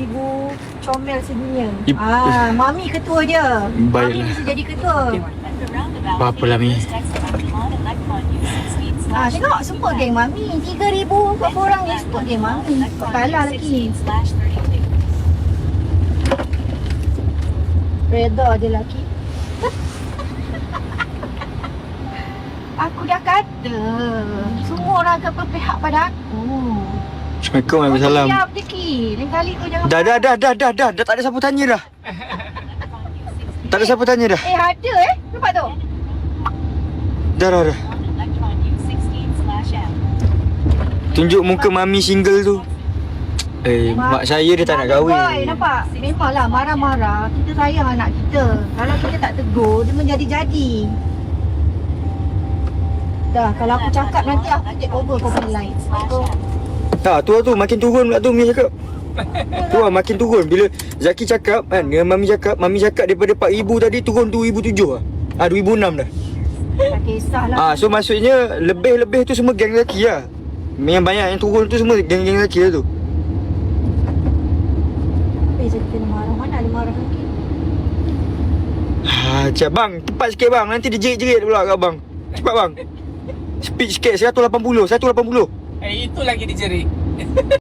3,000 comel sedunia. Ip- Mami ketua dia. Baiklah. Mami mesti jadi ketua. Apa-apalah, Mi. Tengok support geng Mami. 3,000 berapa orang yang support geng Mami. Kau kalah lagi. Reda dia lagi. Aku dah kata semua orang akan berpihak pada aku. Assalamualaikum, Waalaikumsalam. Siap je Ki. Lain kali kau jangan Dah tak ada siapa tanya dah. Tak ada siapa tanya dah. ada nampak tu. Dah. Tunjuk muka mami single tu. Mak saya dia tak nak kahwin. Boy, nampak? Memanglah marah-marah. Kita sayang anak kita. Kalau kita tak tegur, dia menjadi-jadi. Dah, kalau aku cakap nanti aku take over kau punya line. Tu makin turun pula tu Mia cakap. Tu lah makin turun. Bila Zaki cakap kan, dengan Mami cakap daripada 4,000 tadi turun 2,007 lah. 2,006 dah. Tak kisahlah. So maksudnya lebih-lebih tu semua geng Zaki lah. Yang banyak yang turun tu semua geng-geng Zaki lah tu. Jadi kena marah. Mana ada marah lagi? Cik bang, cepat sikit bang. Nanti dia jerit-jerit pula kat bang. Cepat bang. Speed sikit, 180. Itu lagi dijerit.